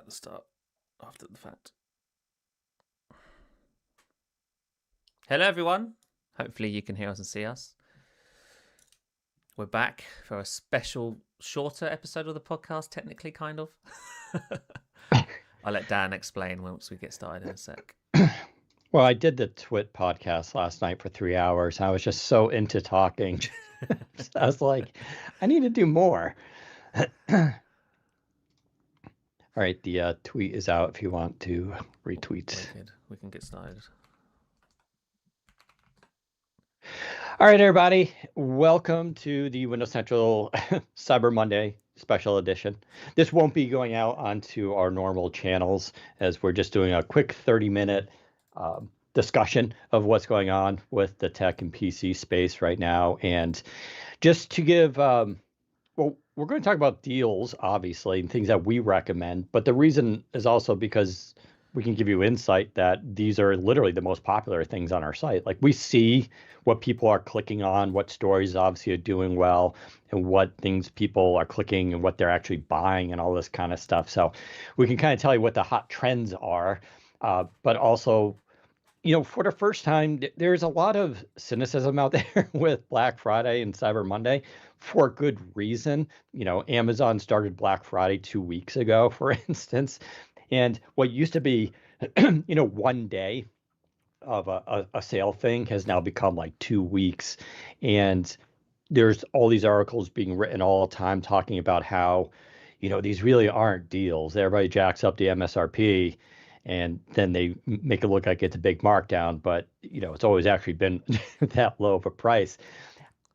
at the start, after the fact. Hello, everyone. Hopefully you can hear us and see us. We're back for a special, shorter episode of the podcast, technically, kind of. I'll let Dan explain once we get started in a sec. Well, I did the Twit podcast last night for 3 hours. I was just so into talking. I was like, I need to do more. All right, the tweet is out if you want to retweet. Wicked. We can get started. All right, everybody. Welcome to the Windows Central Cyber Monday special edition. This won't be going out onto our normal channels as we're just doing a quick 30-minute discussion of what's going on with the tech and PC space right now. And just to give, well, we're going to talk about deals, obviously, and things that we recommend. But the reason is also because we can give you insight that these are literally the most popular things on our site. Like we see what people are clicking on, what stories obviously are doing well, and what things people are clicking and what they're actually buying and all this kind of stuff. So we can kind of tell you what the hot trends are, but also, you know, for the first time, there's a lot of cynicism out there with Black Friday and Cyber Monday for good reason. You know, Amazon started Black Friday 2 weeks ago, for instance. And what used to be, you know, one day of a sale thing has now become like 2 weeks. And there's all these articles being written all the time talking about how, you know, these really aren't deals. Everybody jacks up the MSRP and then they make it look like it's a big markdown, but you know, it's always actually been that low of a price.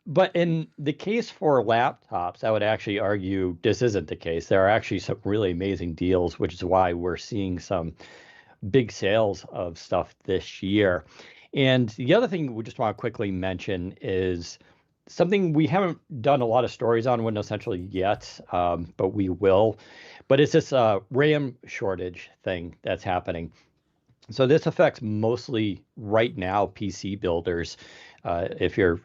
But in the case for laptops, I would actually argue this isn't the case. There are actually some really amazing deals, which is why we're seeing some big sales of stuff this year. And the other thing we just want to quickly mention is something we haven't done a lot of stories on Windows Central yet, but we will. But it's this RAM shortage thing that's happening. So this affects mostly right now PC builders. If you're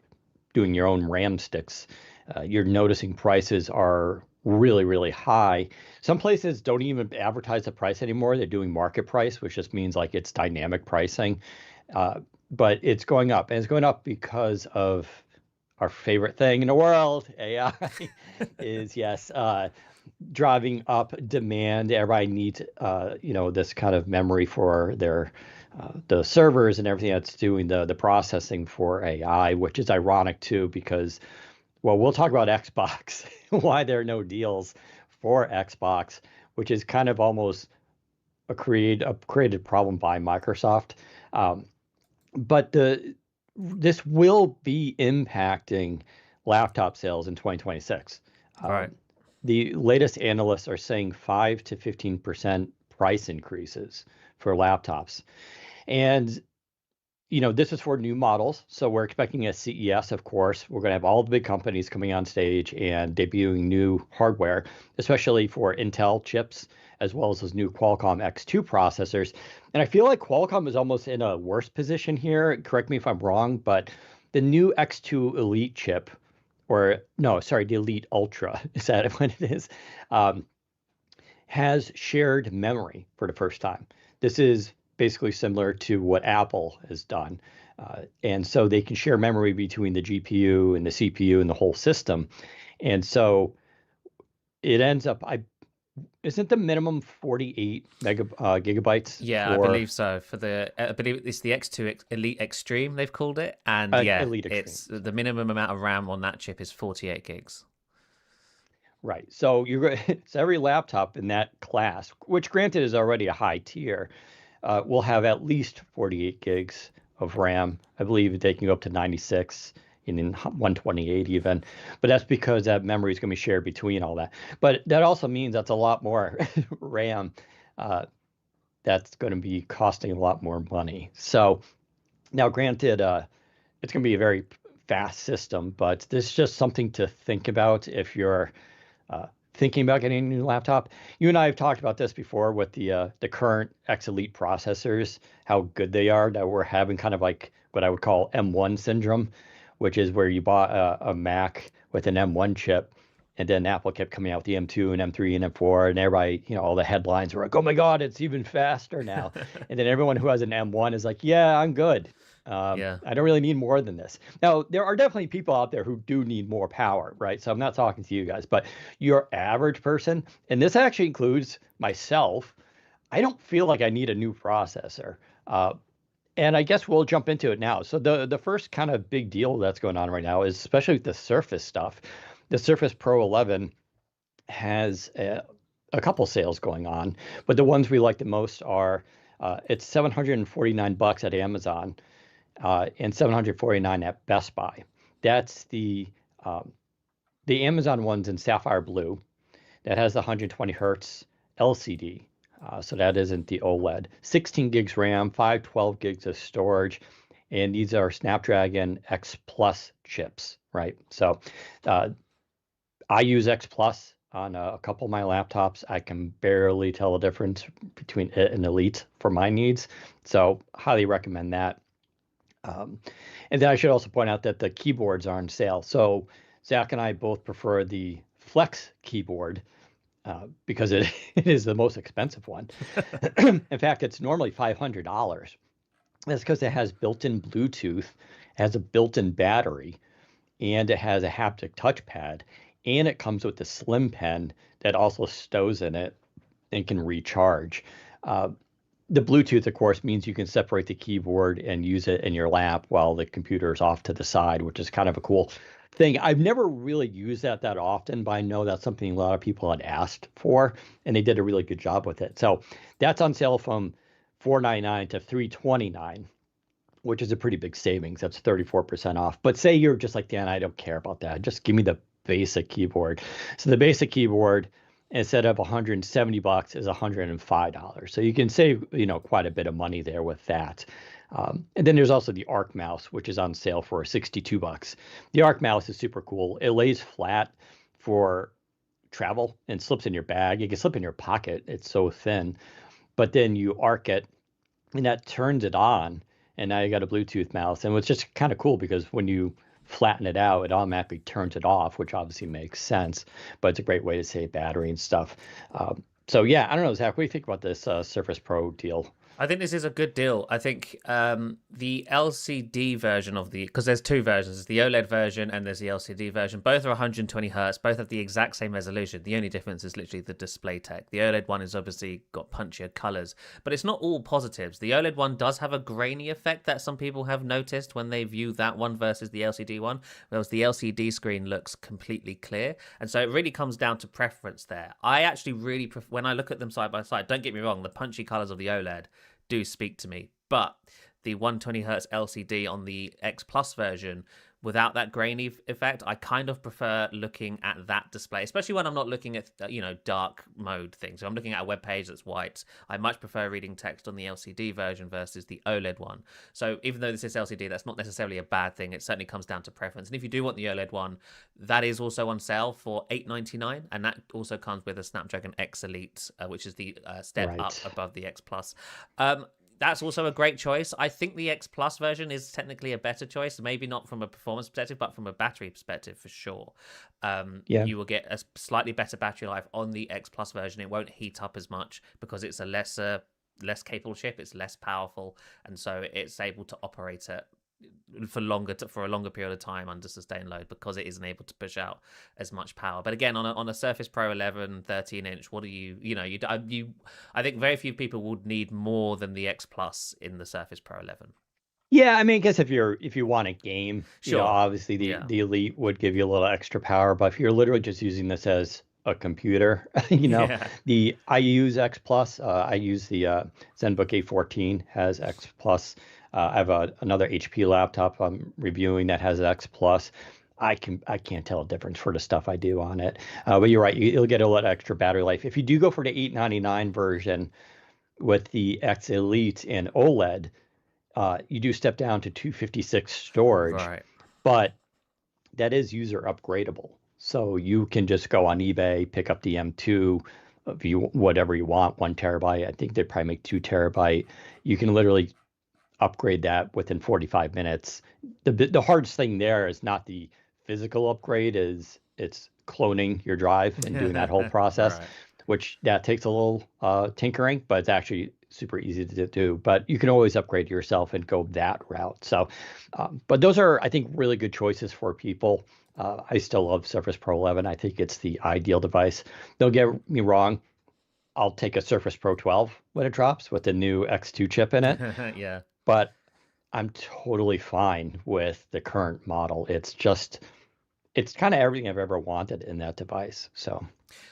doing your own RAM sticks, you're noticing prices are really, really high. Some places don't even advertise the price anymore. They're doing market price, which just means like it's dynamic pricing. But it's going up, and it's going up because of our favorite thing in the world, AI, is yes, driving up demand. Everybody needs, you know, this kind of memory for their the servers and everything that's doing the processing for AI, which is ironic too, because, well, we'll talk about Xbox, why there are no deals for Xbox, which is kind of almost a created problem by Microsoft. But this will be impacting laptop sales in 2026. Right. The latest analysts are saying 5 to 15% price increases for laptops. And, you know, this is for new models. So we're expecting a CES, of course. We're going to have all the big companies coming on stage and debuting new hardware, especially for Intel chips, as well as those new Qualcomm X2 processors. And I feel like Qualcomm is almost in a worse position here. Correct me if I'm wrong, but the new X2 Elite chip, or no, sorry, the Elite Ultra, is that what it is, has shared memory for the first time. This is basically similar to what Apple has done. And so they can share memory between the GPU and the CPU and the whole system. And so it ends up, isn't the minimum 48 gigabytes? Yeah, I believe so. For the, I believe it's the X2 Elite Extreme, they've called it. And yeah, Elite Extreme. It's the minimum amount of RAM on that chip is 48 gigs. Right. So so every laptop in that class, which granted is already a high tier, will have at least 48 gigs of RAM. I believe they can go up to 96 and in 128 even. But that's because that memory is going to be shared between all that. But that also means that's a lot more RAM that's going to be costing a lot more money. So now, granted, it's going to be a very fast system, but this is just something to think about if you're thinking about getting a new laptop. You and I have talked about this before with the current X Elite processors, how good they are, that we're having kind of like what I would call M1 syndrome, which is where you bought a Mac with an M1 chip And then Apple kept coming out with the M2 and M3 and M4, and everybody, all the headlines were like, "Oh my God, it's even faster now." And then everyone who has an M1 is like, "Yeah, I'm good. Yeah. I don't really need more than this." Now, there are definitely people out there who do need more power, right? So I'm not talking to you guys, but your average person, and this actually includes myself, I don't feel like I need a new processor. And I guess we'll jump into it now. So the first kind of big deal that's going on right now is especially with the Surface stuff. The Surface Pro 11 has a couple sales going on, but the ones we like the most are it's $749 at Amazon and $749 at Best Buy. That's the Amazon one's in sapphire blue. That has the 120 hertz LCD. So that isn't the OLED. 16 gigs RAM, 512 gigs of storage, and these are Snapdragon X Plus chips, right? So I use X Plus on a couple of my laptops. I can barely tell the difference between it and Elite for my needs. So highly recommend that. And then I should also point out that the keyboards are on sale. So Zach and I both prefer the Flex keyboard because it is the most expensive one. In fact, it's normally $500. That's because it has built-in Bluetooth, has a built-in battery, and it has a haptic touchpad, and it comes with a slim pen that also stows in it and can recharge. The Bluetooth, of course, means you can separate the keyboard and use it in your lap while the computer is off to the side, which is kind of a cool thing. I've never really used that often, but I know that's something a lot of people had asked for, and they did a really good job with it. So that's on sale from $499 to $329, which is a pretty big savings. That's 34% off. But say you're just like, Dan, I don't care about that. Just give me the basic keyboard. So the basic keyboard, instead of $170 is $105. So you can save, quite a bit of money there with that. And then there's also the Arc mouse, which is on sale for $62. The Arc mouse is super cool. It lays flat for travel and slips in your bag. It can slip in your pocket. It's so thin. But then you arc it, and that turns it on. And now you got a Bluetooth mouse. And it's just kind of cool because when you flatten it out, it automatically turns it off, which obviously makes sense. But it's a great way to save battery and stuff. So yeah, I don't know, Zach, what do you think about this Surface Pro deal? I think this is a good deal. I think the LCD version because there's two versions, there's the OLED version and there's the LCD version. Both are 120 hertz. Both have the exact same resolution. The only difference is literally the display tech. The OLED one is obviously got punchier colors, but it's not all positives. The OLED one does have a grainy effect that some people have noticed when they view that one versus the LCD one, whereas the LCD screen looks completely clear. And so it really comes down to preference there. I actually really prefer, when I look at them side by side, don't get me wrong, the punchy colors of the OLED do speak to me, but the 120 hertz LCD on the X Plus version without that grainy effect, I kind of prefer looking at that display, especially when I'm not looking at dark mode things. So I'm looking at a web page that's white. I much prefer reading text on the LCD version versus the OLED one. So even though this is LCD, that's not necessarily a bad thing. It certainly comes down to preference. And if you do want the OLED one, that is also on sale for $899, and that also comes with a Snapdragon X Elite, which is the step up above the X Plus. That's also a great choice. I think the X Plus version is technically a better choice, maybe not from a performance perspective, but from a battery perspective for sure. You will get a slightly better battery life on the X Plus version. It won't heat up as much because it's a less capable chip. It's less powerful, and so it's able to operate at for a longer period of time under sustained load because it isn't able to push out as much power. But again, on a Surface Pro 11 13-inch, what do I think very few people would need more than the X Plus in the Surface Pro 11. Yeah, I mean, I guess if you want a game, sure, obviously the Elite would give you a little extra power, but if you're literally just using this as a computer, I use X Plus. I use the ZenBook A14 has X Plus. I have another HP laptop I'm reviewing that has X Plus. I can't tell a difference for the stuff I do on it. But you're right, you'll get a little extra battery life. If you do go for the $899 version with the X Elite and OLED, you do step down to 256 storage, right? But that is user upgradable. So you can just go on eBay, pick up the M2, whatever you want, 1 terabyte. I think they probably make 2 terabyte. You can literally upgrade that within 45 minutes. The hardest thing there is not the physical upgrade, is it's cloning your drive and doing that whole process, Right. which that takes a little tinkering, but it's actually super easy to do. But you can always upgrade yourself and go that route. So, but those are, I think, really good choices for people. I still love Surface Pro 11. I think it's the ideal device. Don't get me wrong. I'll take a Surface Pro 12 when it drops with the new X2 chip in it, Yeah. but I'm totally fine with the current model. It's kind of everything I've ever wanted in that device. So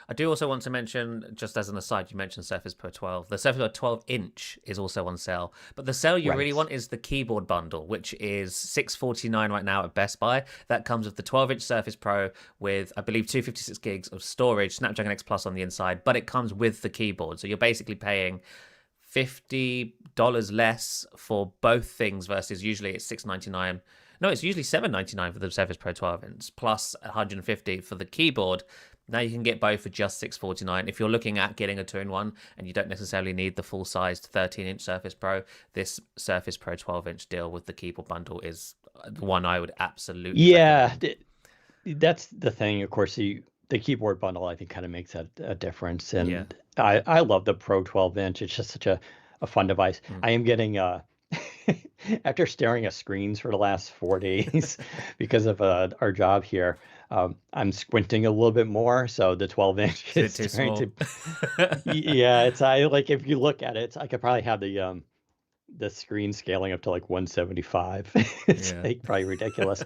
I do also want to mention, just as an aside, you mentioned Surface Pro 12. The Surface Pro 12 inch is also on sale, but the sale you really right. want is the keyboard bundle, which is $649 right now at Best Buy. That comes with the 12-inch Surface Pro with, I believe, 256 gigs of storage, Snapdragon X Plus on the inside, but it comes with the keyboard. So you're basically paying $50 less for both things versus usually it's $699. No, it's usually $799 for the Surface Pro 12 inch plus $150 for the keyboard. Now you can get both for just $649. If you're looking at getting a 2-in-1 and you don't necessarily need the full-sized 13-inch Surface Pro, this Surface Pro 12-inch deal with the keyboard bundle is the one I would absolutely recommend. That's the thing. Of course, the keyboard bundle I think kind of makes a difference. Yeah. And I love the Pro 12-inch. It's just such a fun device. I am getting after staring at screens for the last 4 days because of our job here, I'm squinting a little bit more. So the 12-inch Is is it too starting small? yeah, I like if you look at it, I could probably have the screen scaling up to like 175. It's Yeah. like probably ridiculous,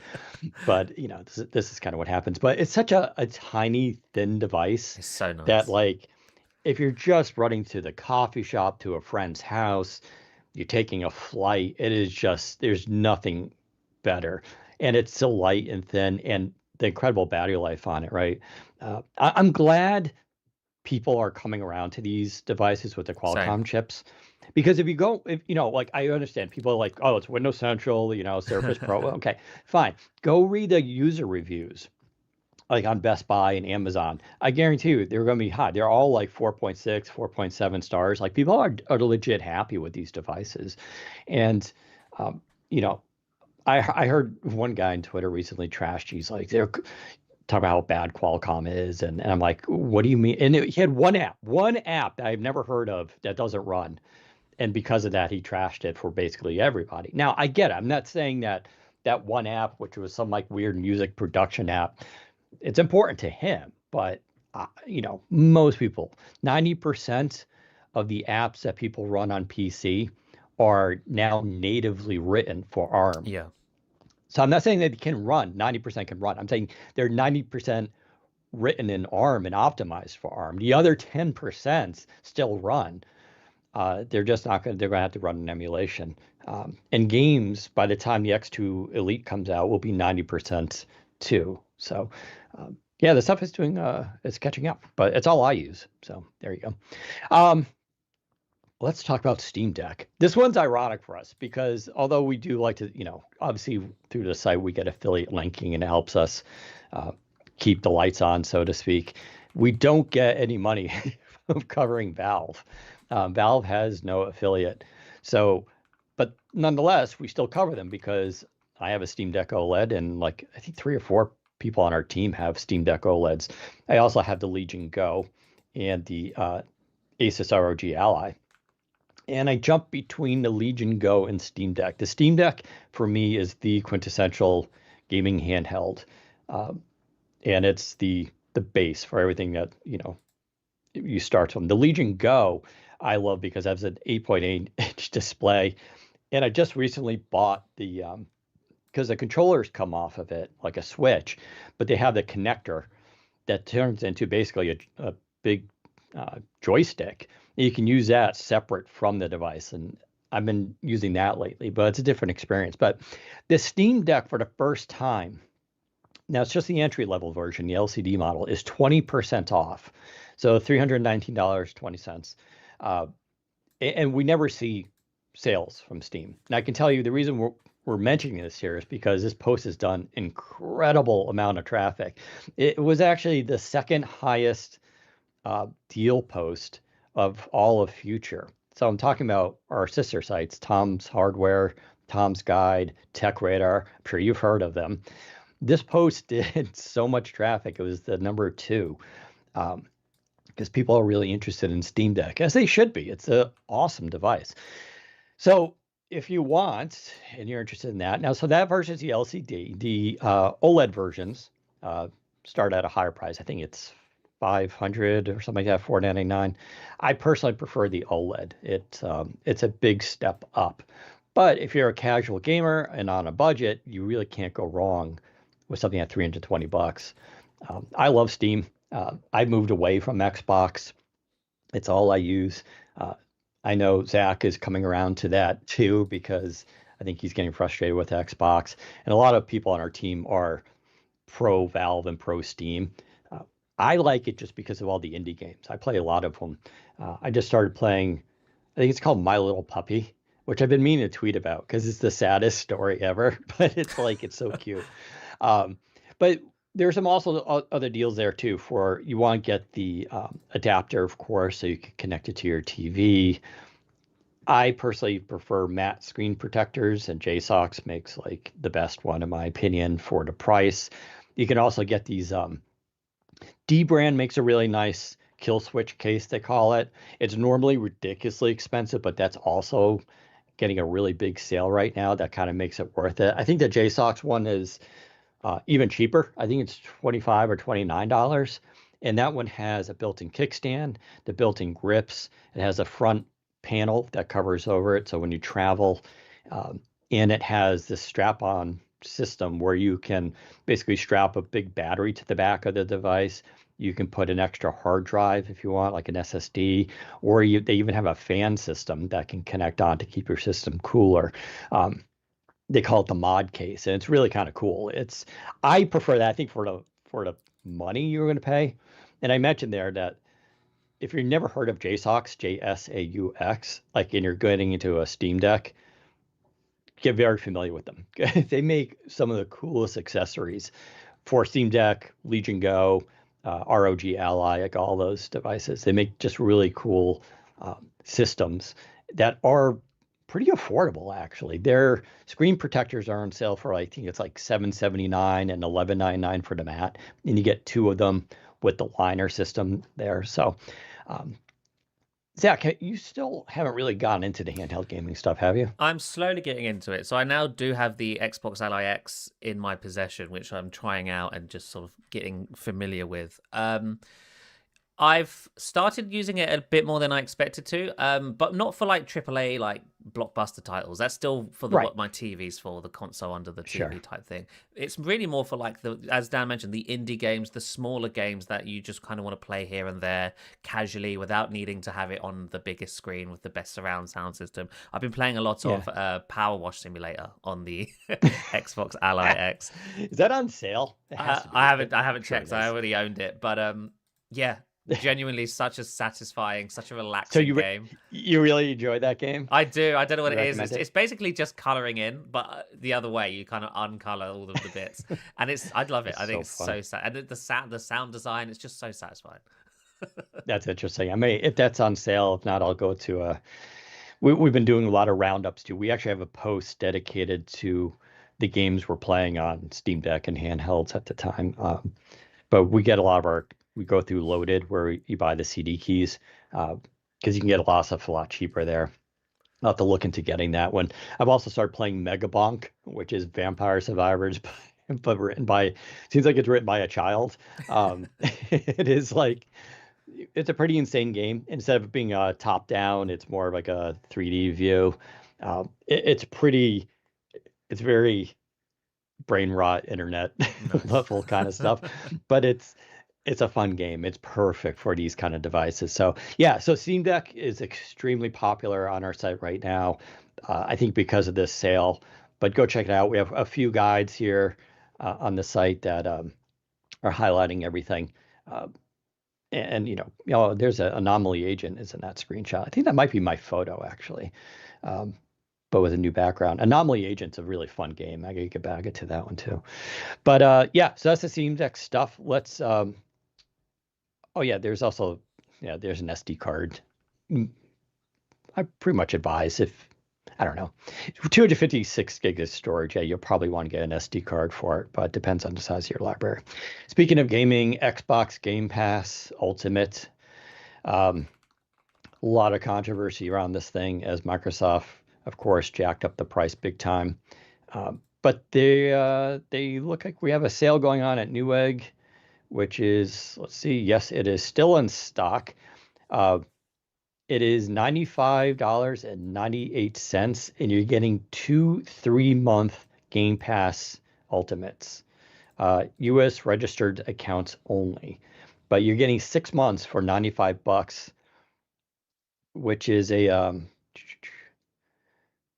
but this is kind of what happens. But it's such a tiny, thin device It's so that nice. like if you're just running to the coffee shop, to a friend's house, you're taking a flight, it is just there's nothing better. And it's so light and thin, and the incredible battery life on it, right? I'm glad people are coming around to these devices with the Same. Qualcomm chips. Because if like I understand people are like, oh, it's Windows Central, Surface Pro. Well, okay, fine. Go read the user reviews, like on Best Buy and Amazon. I guarantee you they're going to be high. They're all like 4.6, 4.7 stars. Like people are legit happy with these devices. And, um, you know, I heard one guy on Twitter recently trashed. He's like, they're talking about how bad Qualcomm is. And I'm like, what do you mean? And he had one app that I've never heard of that doesn't run. And because of that, he trashed it for basically everybody. Now, I get it. I'm not saying that one app, which was some like weird music production app, it's important to him. But, most people, 90% of the apps that people run on PC are now natively written for ARM. Yeah. So I'm not saying that it can run, 90% can run. I'm saying they're 90% written in ARM and optimized for ARM. The other 10% still run. They're just not going to, they're going to have to run an emulation. And games, by the time the X2 Elite comes out, will be 90% too. So, yeah, the stuff is it's catching up, but it's all I use. So there you go. Um, let's talk about Steam Deck. This one's ironic for us because although we do like to, obviously through the site we get affiliate linking and it helps us uh, keep the lights on, so to speak. We don't get any money from covering Valve. Valve has no affiliate. So, but nonetheless, we still cover them because I have a Steam Deck OLED and like I think 3 or 4 people on our team have Steam Deck OLEDs. I also have the Legion Go and the Asus ROG Ally. And I jump between the Legion Go and Steam Deck. The Steam Deck for me is the quintessential gaming handheld, um, and it's the base for everything that you start from. The Legion Go I love because it has an 8.8-inch display, and I just recently bought the because the controllers come off of it like a switch, but they have the connector that turns into basically a big joystick. You can use that separate from the device, and I've been using that lately, but it's a different experience. But the Steam Deck, for the first time, now it's just the entry level version, the LCD model, is 20% off. So $319.20. Uh, and we never see sales from Steam. And I can tell you the reason we're mentioning this here is because this post has done incredible amount of traffic. It was actually the second highest deal post of all of Future. So I'm talking about our sister sites, Tom's Hardware, Tom's Guide, Tech Radar. I'm sure you've heard of them. This post did so much traffic. It was the number 2 because people are really interested in Steam Deck, as they should be. It's an awesome device. So if you want, and you're interested in that, now, so that version is the LCD. The OLED versions start at a higher price. I think it's 500 or something like that, 499. I personally prefer the OLED. It's a big step up. But if you're a casual gamer and on a budget, you really can't go wrong with something at 320 bucks. I love Steam. I moved away from Xbox. It's all I use. Uh, I know Zach is coming around to that too because I think he's getting frustrated with Xbox. And a lot of people on our team are pro Valve and pro Steam. Uh, I like it just because of all the indie games. I play a lot of them. I just started playing, I think it's called My Little Puppy, which I've been meaning to tweet about because it's the saddest story ever, but it's so cute. But there's some also other deals there too for you want to get the adapter, of course, so you can connect it to your TV. I personally prefer matte screen protectors, and JSOX makes like the best one in my opinion for the price. You can also get these D-Brand makes a really nice kill switch case, they call it. It's normally ridiculously expensive, but that's also getting a really big sale right now. That kind of makes it worth it. I think the JSOX one is even cheaper. I think it's $25 or $29. And that one has a built-in kickstand, the built-in grips. It has a front panel that covers over it. So when you travel, and it has this strap-on system where you can basically strap a big battery to the back of the device. You can put an extra hard drive if you want, like an SSD, or they even have a fan system that can connect on to keep your system cooler. They call it the mod case, and it's really kind of cool. I prefer that. I think for the money you're going to pay, and I mentioned there that if you've never heard of JSaux, JSAUX, like, and you're getting into a Steam Deck, get very familiar with them. They make some of the coolest accessories for Steam Deck, Legion Go, ROG Ally, like all those devices. They make just really cool systems that are pretty affordable, actually. Their screen protectors are on sale for, I think it's like $779 and $11.99 for the mat, and you get 2 of them with the liner system there. So, Zach, you still haven't really gotten into the handheld gaming stuff, have you? I'm slowly getting into it. So I now do have the Xbox Ally X in my possession, which I'm trying out and just sort of getting familiar with. I've started using it a bit more than I expected to, but not for like AAA, like blockbuster titles. That's still for Right. what my TV's for, the console under the TV Sure. type thing. It's really more for like as Dan mentioned, the indie games, the smaller games that you just kind of want to play here and there casually without needing to have it on the biggest screen with the best surround sound system. I've been playing a lot of Power Wash Simulator on the Xbox Ally X. Is that on sale? It has to be. I haven't Sure checked. I already owned it, but yeah. Genuinely such a satisfying, such a relaxing game. You really enjoy that game? I do. I don't know what it is. Recommend it? It's basically just coloring in, but the other way you kind of uncolor all of the bits, and I'd love it. I think it's so sad, and the sound design, it's just so satisfying. That's interesting. I mean, if that's on sale, if not, I'll go to we've been doing a lot of roundups too. We actually have a post dedicated to the games we're playing on Steam Deck and handhelds at the time. But we get a lot of we go through Loaded where you buy the CD keys because you can get a lot of stuff a lot cheaper there. I'll have to look into getting that one. I've also started playing Megabonk, which is Vampire Survivors, but seems like it's written by a child. It is like, it's a pretty insane game. Instead of being a top down, it's more of like a 3D view. It's very brain rot internet level kind of stuff, but it's a fun game. It's perfect for these kind of devices. So yeah, so Steam Deck is extremely popular on our site right now. I think because of this sale, but go check it out. We have a few guides here on the site that are highlighting everything. And there's an anomaly agent is in that screenshot. I think that might be my photo actually. But with a new background. Anomaly Agent's a really fun game. I gotta get back to that one too. But yeah, so that's the Steam Deck stuff. Let's oh yeah, there's an SD card. I pretty much advise I don't know, 256 gigs of storage. Yeah, you'll probably want to get an SD card for it, but it depends on the size of your library. Speaking of gaming, Xbox Game Pass Ultimate. Um, a lot of controversy around this thing as Microsoft, of course, jacked up the price big time. But they look like we have a sale going on at Newegg, which is, let's see, yes, it is still in stock. Uh, it is $95.98, and you're getting 2 3-month Game Pass Ultimates. US registered accounts only. But you're getting 6 months for $95, which is yeah,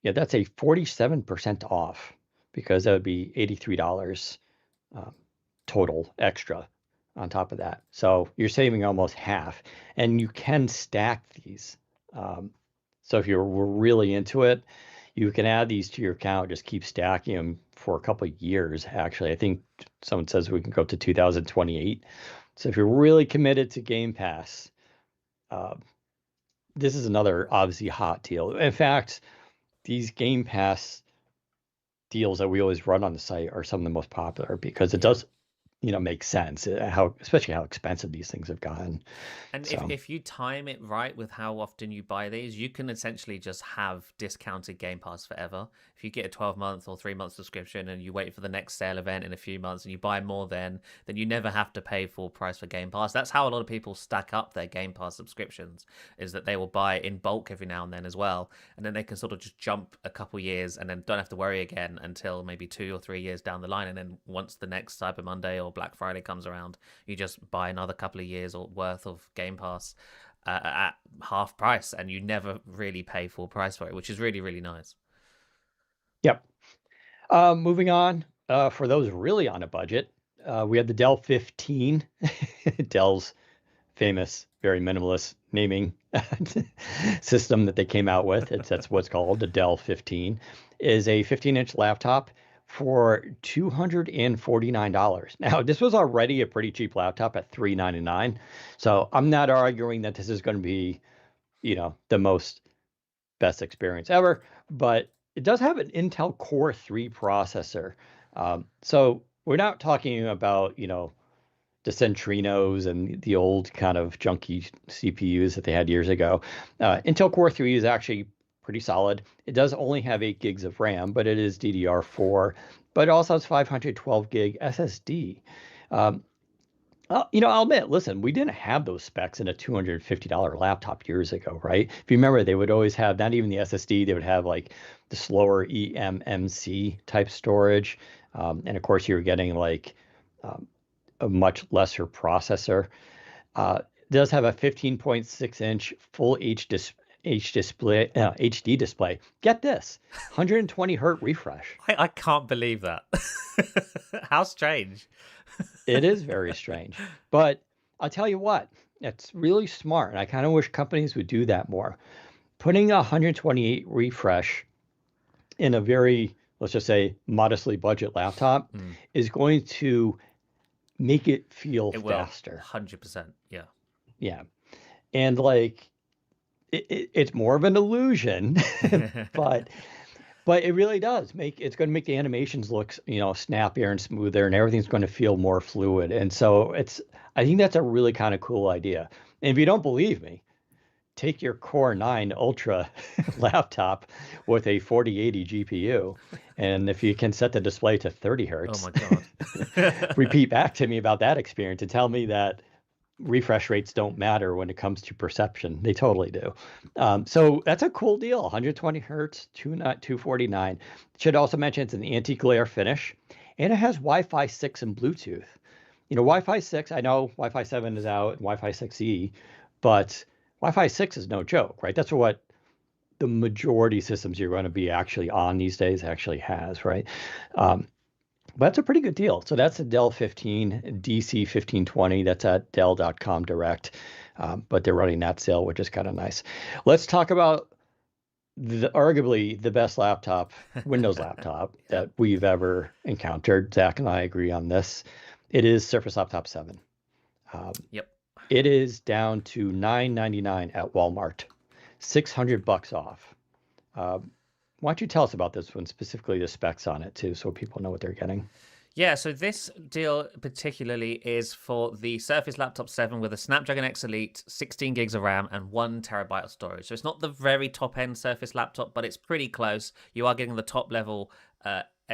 that's a 47% off because that would be $83 total extra on top of that. So you're saving almost half, and you can stack these. So if you're really into it, you can add these to your account, just keep stacking them for a couple of years. Actually, I think someone says we can go to 2028. So if you're really committed to Game Pass, this is another obviously hot deal. In fact, these Game Pass deals that we always run on the site are some of the most popular because it does, make sense especially how expensive these things have gotten. And So if you time it right with how often you buy these, you can essentially just have discounted Game Pass forever. If you get a 12-month or 3-month subscription and you wait for the next sale event in a few months and you buy more then you never have to pay full price for Game Pass. That's how a lot of people stack up their Game Pass subscriptions, is that they will buy in bulk every now and then as well. And then they can sort of just jump a couple years and then don't have to worry again until maybe 2 or 3 years down the line. And then once the next Cyber Monday or Black Friday comes around, you just buy another couple of years or worth of Game Pass at half price, and you never really pay full price for it, which is really, really nice. yep. Moving on, for those really on a budget, we have the Dell 15, Dell's famous, very minimalist naming system that they came out with. That's what's called the Dell 15, is a 15-inch laptop for $249. Now, this was already a pretty cheap laptop at $399. So I'm not arguing that this is going to be, the most best experience ever, but it does have an Intel Core 3 processor. So we're not talking about, the Centrinos and the old kind of junky CPUs that they had years ago. Intel Core 3 is actually pretty solid. It does only have 8 gigs of RAM, but it is DDR4, but it also has 512 gig SSD. I'll admit, listen, we didn't have those specs in a $250 laptop years ago, right? If you remember, they would always have not even the SSD, they would have like the slower eMMC type storage. And of course, you're getting like a much lesser processor. It does have a 15.6-inch full HD display. Get this, 120 hertz refresh. I can't believe that. How strange. It is very strange. But I'll tell you what, it's really smart. And I kind of wish companies would do that more. Putting a 128 refresh in a very, let's just say, modestly budget laptop is going to make it feel faster. 100%. Yeah. Yeah. And like, it's more of an illusion, but it really does it's going to make the animations look, snappier and smoother, and everything's going to feel more fluid. And so I think that's a really kind of cool idea. And if you don't believe me, take your Core 9 Ultra laptop with a 4080 GPU, and if you can set the display to 30 hertz, oh my God, repeat back to me about that experience and tell me that refresh rates don't matter when it comes to perception. They totally do. So that's a cool deal. 120 hertz, 249. Should also mention it's an anti-glare finish, and it has Wi-Fi 6 and Bluetooth. Wi-Fi 6, I know Wi-Fi 7 is out and Wi-Fi 6E, but Wi-Fi 6 is no joke, right? That's what the majority systems you're going to be actually on these days actually has, right? But that's a pretty good deal. So that's a Dell 15 DC 1520. That's at Dell.com direct. But they're running that sale, which is kind of nice. Let's talk about arguably the best laptop, Windows laptop that we've ever encountered. Zach and I agree on this. It is Surface Laptop 7. Yep. It is down to $999 at Walmart, $600 off. why don't you tell us about this one, specifically the specs on it too, so people know what they're getting. Yeah, so this deal particularly is for the Surface Laptop 7 with a Snapdragon X Elite, 16 gigs of RAM, and 1 TB of storage. So it's not the very top end Surface laptop, but it's pretty close. You are getting the top level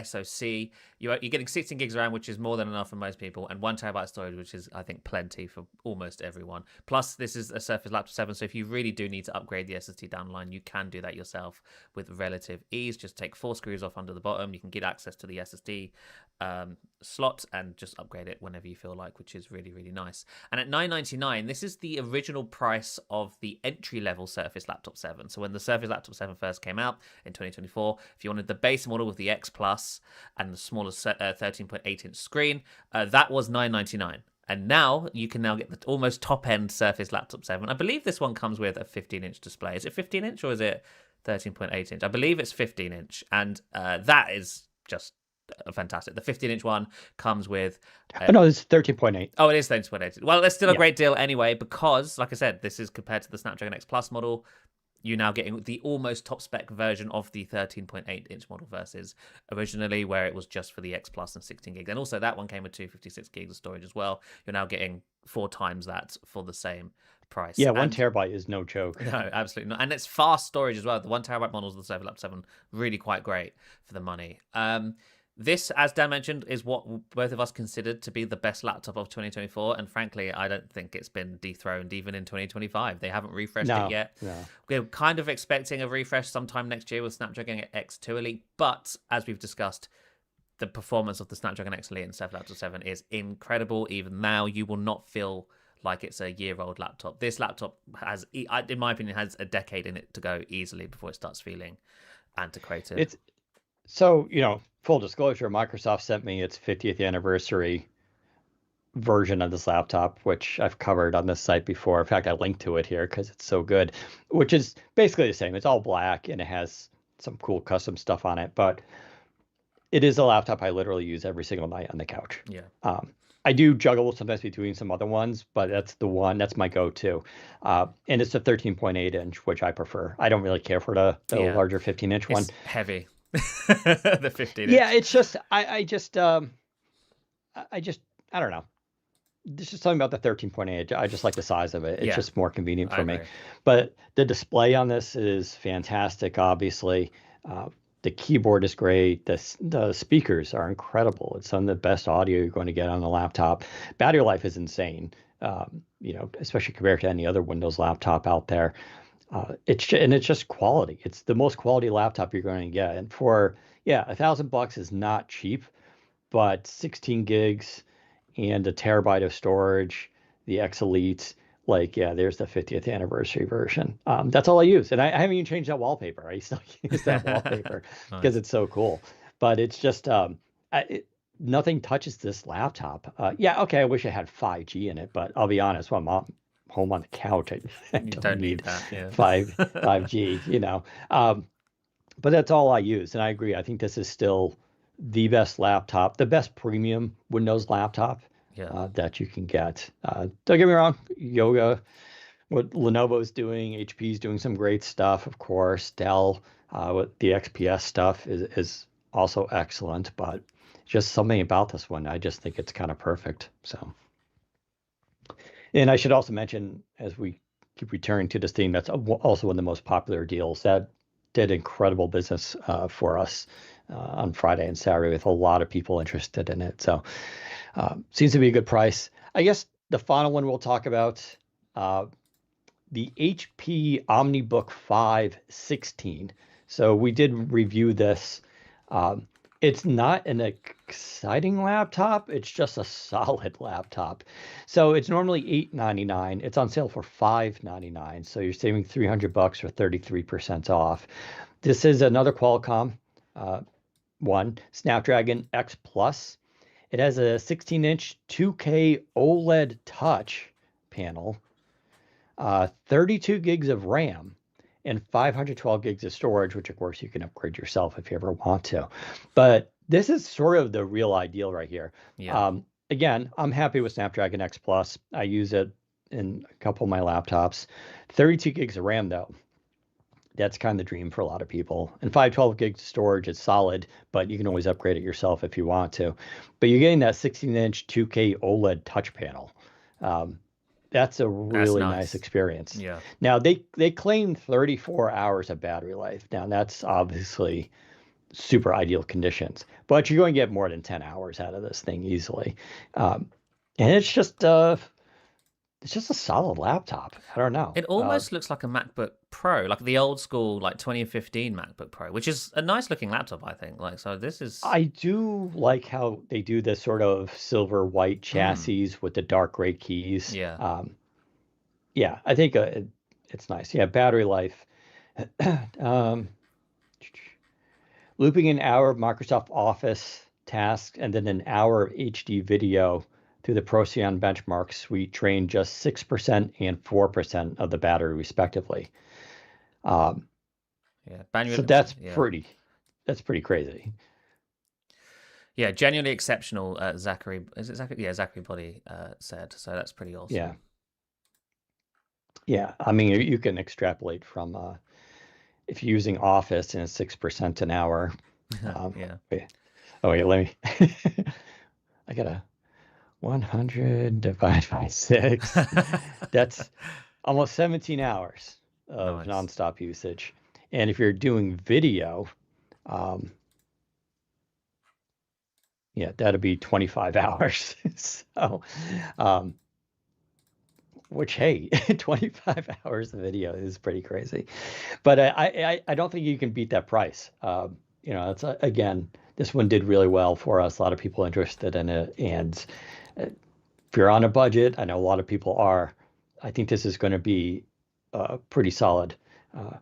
SoC. You're getting 16 gigs of RAM, which is more than enough for most people, and 1 TB of storage, which is, I think, plenty for almost everyone. Plus, this is a Surface Laptop 7, so if you really do need to upgrade the SSD down the line, you can do that yourself with relative ease. Just take 4 screws off under the bottom. You can get access to the SSD slot and just upgrade it whenever you feel like, which is really, really nice. And at $999, this is the original price of the entry-level Surface Laptop 7. So when the Surface Laptop 7 first came out in 2024, if you wanted the base model with the X Plus and the smaller 13.8-inch screen, that was $999. And now you can now get the almost top-end Surface Laptop 7. I believe this one comes with a 15-inch display. Is it 15-inch or is it 13.8-inch? I believe it's 15-inch, and that is just fantastic. The 15-inch one comes with... no, it's 13.8. Oh, it is 13.8. Well, it's still a great deal anyway, because, like I said, this is compared to the Snapdragon X Plus model. You're now getting the almost top spec version of the 13.8-inch model versus originally where it was just for the X Plus and 16 gigs. And also that one came with 256 gigs of storage as well. You're now getting 4 times that for the same price. Yeah, 1 terabyte is no joke. No, absolutely not. And it's fast storage as well. The 1 terabyte models of the Surface Laptop 7 really quite great for the money. This, as Dan mentioned, is what both of us considered to be the best laptop of 2024. And frankly, I don't think it's been dethroned even in 2025. They haven't refreshed it yet. No. We're kind of expecting a refresh sometime next year with Snapdragon X2 Elite. But as we've discussed, the performance of the Snapdragon X Elite and Surface Laptop 7 is incredible. Even now, you will not feel like it's a year-old laptop. This laptop has, in my opinion, has a decade in it to go easily before it starts feeling antiquated. So, full disclosure, Microsoft sent me its 50th anniversary version of this laptop, which I've covered on this site before. In fact, I linked to it here because it's so good, which is basically the same. It's all black and it has some cool custom stuff on it, but it is a laptop I literally use every single night on the couch. Yeah. I do juggle sometimes between some other ones, but that's my go-to. And it's a 13.8-inch, which I prefer. I don't really care for the larger 15-inch one. It's heavy. The 15-inch. Yeah, it's just I don't know. There's just something about the 13.8. I just like the size of it. It's just more convenient for me. But the display on this is fantastic, obviously. The keyboard is great. The speakers are incredible. It's some of the best audio you're going to get on the laptop. Battery life is insane, especially compared to any other Windows laptop out there. It's just quality. It's the most quality laptop you're going to get. And for $1,000 is not cheap, but 16 gigs and a terabyte of storage, the X Elite, there's the 50th anniversary version. That's all I use. And I haven't even changed that wallpaper. I still use that wallpaper because it's so cool. But it's just, nothing touches this laptop. Okay, I wish I had 5G in it, but I'll be honest, when I'm home on the couch, I don't need that, 5G, But that's all I use. And I agree. I think this is still the best laptop, the best premium Windows laptop that you can get. Don't get me wrong, Yoga, what Lenovo's doing, HP's doing some great stuff, of course. Dell, with the XPS stuff is also excellent, but just something about this one, I just think it's kind of perfect. So, and I should also mention, as we keep returning to this theme, that's also one of the most popular deals that did incredible business for us on Friday and Saturday with a lot of people interested in it. So seems to be a good price. I guess the final one we'll talk about, the HP OmniBook 516. So we did review this. It's not an exciting laptop. It's just a solid laptop. So it's normally $899. It's on sale for $599. So you're saving $300 or 33% off. This is another Qualcomm one, Snapdragon X Plus. It has a 16-inch 2K OLED touch panel, 32 gigs of RAM, and 512 gigs of storage, which of course you can upgrade yourself if you ever want to. But this is sort of the real ideal right here. Yeah. Again, I'm happy with Snapdragon X Plus. I use it in a couple of my laptops. 32 gigs of RAM though. That's kind of the dream for a lot of people. And 512 gigs of storage is solid, but you can always upgrade it yourself if you want to. But you're getting that 16-inch 2K OLED touch panel. Um, that's a That's really nice nice. experience. Yeah. Now they claim 34 hours of battery life. Now that's obviously super ideal conditions, but you're going to get more than 10 hours out of this thing easily. Um, and it's just a solid laptop. I don't know. It almost looks like a MacBook Pro, like the old school, like 2015 MacBook Pro, which is a nice looking laptop, I think. Like, so this is. I do like how they do this sort of silver white Mm, chassis with the dark gray keys. yeah. Yeah, I think it's nice. Yeah, battery life. um, Looping an hour of Microsoft Office tasks and then an hour of HD video through the Procyon benchmark suite drain just 6% and 4% of the battery, respectively. Um, Yeah. so Yeah. that's pretty crazy. Yeah. Genuinely exceptional, Zachary. Is it Zachary? Yeah, Zachary Body said. So that's pretty Yeah. awesome. Yeah. I mean, you can extrapolate from if you're using Office and it's 6% an hour. Yeah. Wait, oh, wait, let me. I gotta 100 divided by 6. That's almost 17 hours of Nice. nonstop usage. And if you're doing video, um, yeah, that'd be 25 hours. So, um, which, hey, 25 hours of video is pretty crazy. But I don't think you can beat that price. It's again, this one did really well for us. A lot of people interested in it. And if you're on a budget, I know a lot of people are. I think this is going to be a pretty solid uh,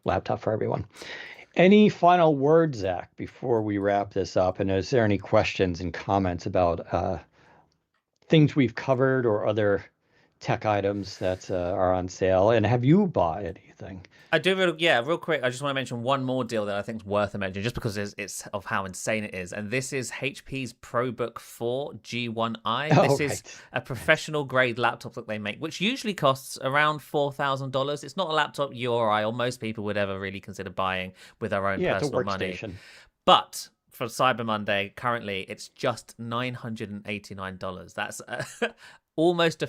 laptop for everyone. Any final words, Zach, before we wrap this up? And is there any questions and comments about things we've covered or other tech items that are on sale? And have you bought anything? I do, real quick. I just want to mention one more deal that I think is worth a mention, just because it's of how insane it is. And this is HP's ProBook 4 G1i. Oh, This is right. a Nice. professional grade laptop that they make, which usually costs around $4,000. It's not a laptop you or I or most people would ever really consider buying with their own Yeah, it's a personal money. workstation. But for Cyber Monday, currently it's just $989. That's almost a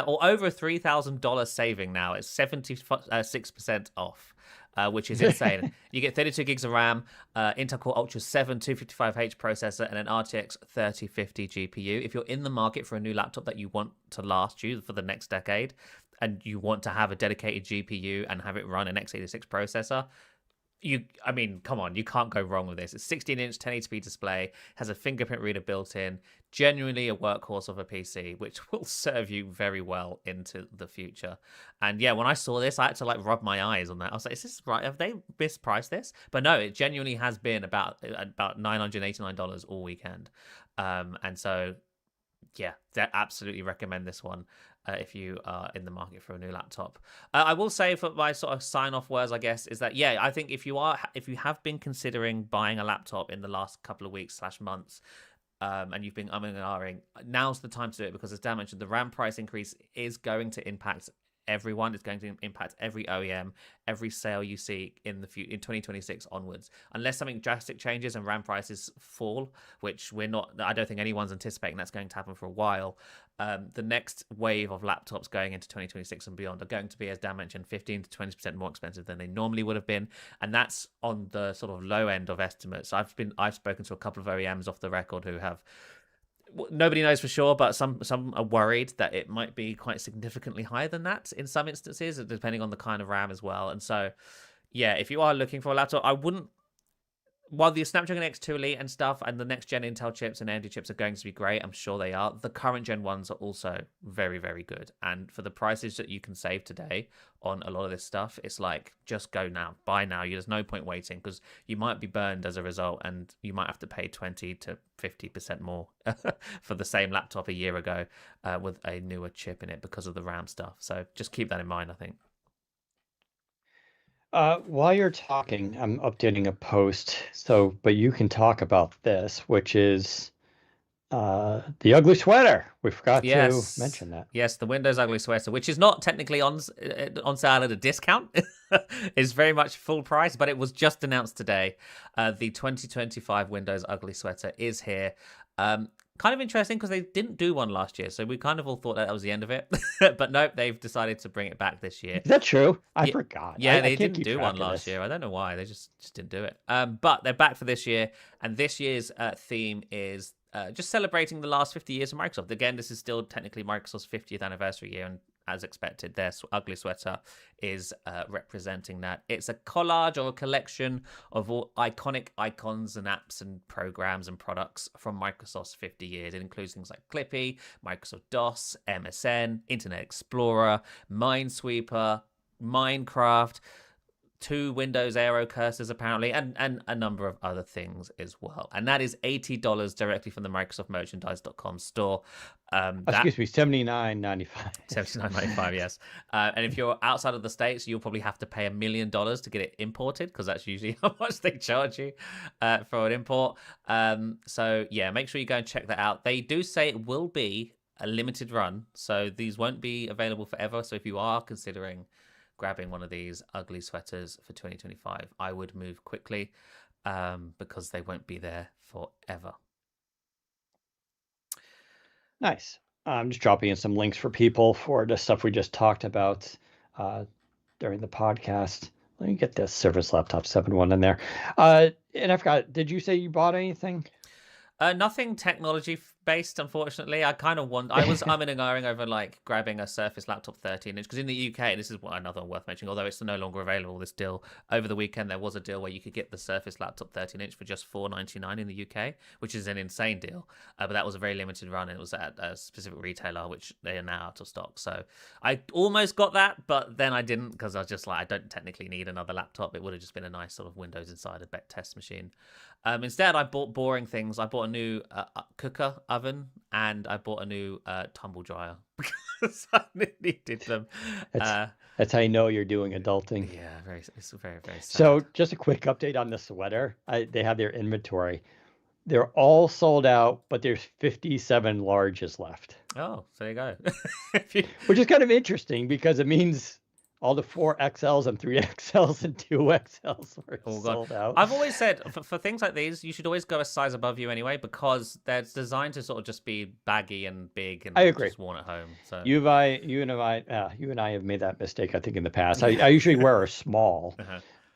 or over $3,000 saving now. It's 76% off. Which is insane. You get 32 gigs of RAM, Intel Core Ultra 7 255H processor, and an RTX 3050 GPU. If you're in the market for a new laptop that you want to last you for the next decade, and you want to have a dedicated GPU and have it run an x86 processor, I mean, come on, you can't go wrong with this. It's 16-inch 1080p display, has a fingerprint reader built in, genuinely a workhorse of a PC, which will serve you very well into the future. And yeah, when I saw this, I had to like rub my eyes on that. I was like, is this right? Have they mispriced this? But no, it genuinely has been about $989 all weekend. And so yeah, absolutely recommend this one if you are in the market for a new laptop. I will say for my sort of sign off words, I guess, is that yeah, I think if you have been considering buying a laptop in the last couple of weeks / months, and you've been umming and ahhing, now's the time to do it because as Dan mentioned, the RAM price increase is going to impact everyone. It's going to impact every OEM, every sale you see in 2026 onwards, unless something drastic changes and RAM prices fall, which I don't think anyone's anticipating that's going to happen for a while. The next wave of laptops going into 2026 and beyond are going to be, as Dan mentioned, 15 to 20% more expensive than they normally would have been, and that's on the sort of low end of estimates. I've spoken to a couple of OEMs off the record who have, nobody knows for sure, but some are worried that it might be quite significantly higher than that in some instances, depending on the kind of RAM as well. And so, yeah, if you are looking for a laptop, I wouldn't. While the Snapdragon X2 Elite and stuff and the next gen Intel chips and AMD chips are going to be great, I'm sure they are. The current gen ones are also very, very good. And for the prices that you can save today on a lot of this stuff, it's like, just go now, buy now. There's no point waiting because you might be burned as a result and you might have to pay 20 to 50% more for the same laptop a year ago with a newer chip in it because of the RAM stuff. So just keep that in mind, I think. While you're talking, I'm updating a post. So, but you can talk about this, which is The ugly sweater. We forgot to Yes. mention that. Yes, the Windows Ugly Sweater, which is not technically on sale at a discount, is very much full price, but it was just announced today. The 2025 Windows Ugly Sweater is here. Kind of interesting because they didn't do one last year, so we kind of all thought that was the end of it. But nope, they've decided to bring it back this year. Is that true? I Yeah, forgot. yeah, I they can't didn't keep do one track of last this. year. I don't know why. They just didn't do it. But they're back for this year, and this year's theme is just celebrating the last 50 years of Microsoft. Again, this is still technically Microsoft's 50th anniversary year, and as expected, their ugly sweater is representing that. It's a collage or a collection of all iconic icons and apps and programs and products from Microsoft's 50 years. It includes things like Clippy, Microsoft DOS, MSN, Internet Explorer, Minesweeper, Minecraft, 2 Windows Aero cursors apparently, and a number of other things as well. And that is $80 directly from the Microsoft Merchandise.com store. Excuse me, $79.95. $79.95, yes. And if you're outside of the States, you'll probably have to pay $1 million to get it imported, because that's usually how much they charge you for an import. So yeah, make sure you go and check that out. They do say it will be a limited run, so these won't be available forever. So if you are considering grabbing one of these ugly sweaters for 2025, I would move quickly because they won't be there forever. Nice. I'm just dropping in some links for people for the stuff we just talked about during the podcast. Let me get this Surface Laptop 7.1 in there. And I forgot, did you say you bought anything? Nothing technology based, unfortunately. I kind of want. I was umming and ahhing over like grabbing a Surface Laptop 13-inch because in the UK, this is another worth mentioning. Although it's no longer available, this deal over the weekend there was a deal where you could get the Surface Laptop 13-inch for just $4.99 in the UK, which is an insane deal. But that was a very limited run, and it was at a specific retailer, which they are now out of stock. So I almost got that, but then I didn't because I was just like, I don't technically need another laptop. It would have just been a nice sort of Windows Insider test machine. Instead, I bought boring things. I bought a new cooker oven, and I bought a new tumble dryer because I needed them. That's how you know you're doing adulting. Yeah, it's very, very sad. So just a quick update on the sweater. They have their inventory. They're all sold out, but there's 57 larges left. Oh, so there you go. Which is kind of interesting because it means all the 4XLs and 3XLs and 2XLs were all sold out. I've always said for things like these, you should always go a size above you anyway, because they're designed to sort of just be baggy and big and I agree. just worn at home. So you and I have made that mistake, I think, in the past. I usually wear a small,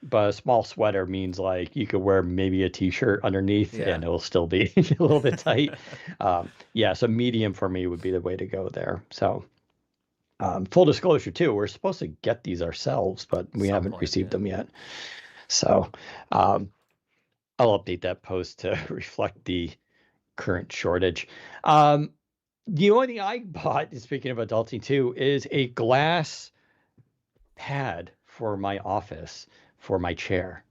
but a small sweater means like you could wear maybe a t-shirt underneath and it'll still be a little bit tight. So medium for me would be the way to go there. So full disclosure too, we're supposed to get these ourselves, but we haven't received them yet. So I'll update that post to reflect the current shortage. The only thing I bought, speaking of adulting too, is a glass pad for my office for my chair.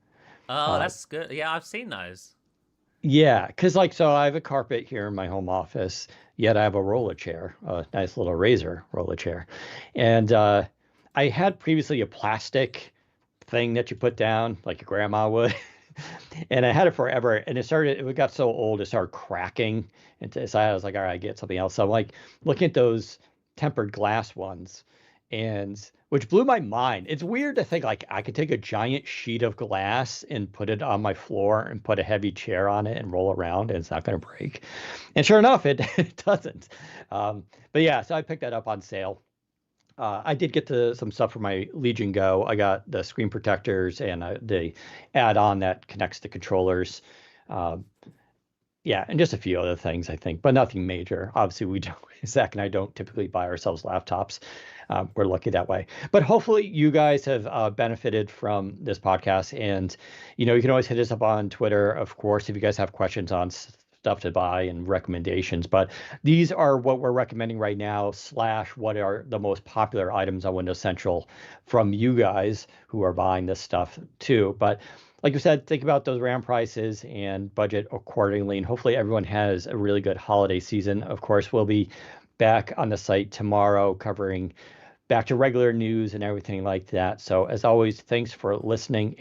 Oh, that's good. Yeah, I've seen those. Yeah, because so I have a carpet here in my home office, yet I have a roller chair, a nice little Razor roller chair. And I had previously a plastic thing that you put down like your grandma would. And I had it forever, and it got so old, it started cracking. And so I was like, all right, get something else. So I'm like looking at those tempered glass ones, and which blew my mind. It's weird to think like I could take a giant sheet of glass and put it on my floor and put a heavy chair on it and roll around, and it's not going to break. And sure enough, it doesn't. But yeah, so I picked that up on sale. I did get some stuff for my Legion Go. I got the screen protectors and the add-on that connects the controllers. And just a few other things, I think, but nothing major. Obviously, Zach and I don't typically buy ourselves laptops. We're lucky that way. But hopefully you guys have benefited from this podcast. And, you can always hit us up on Twitter, of course, if you guys have questions on stuff to buy and recommendations. But these are what we're recommending right now, / what are the most popular items on Windows Central from you guys who are buying this stuff too. But like you said, think about those RAM prices and budget accordingly. And hopefully everyone has a really good holiday season. Of course, we'll be back on the site tomorrow covering back to regular news and everything like that. So as always, thanks for listening.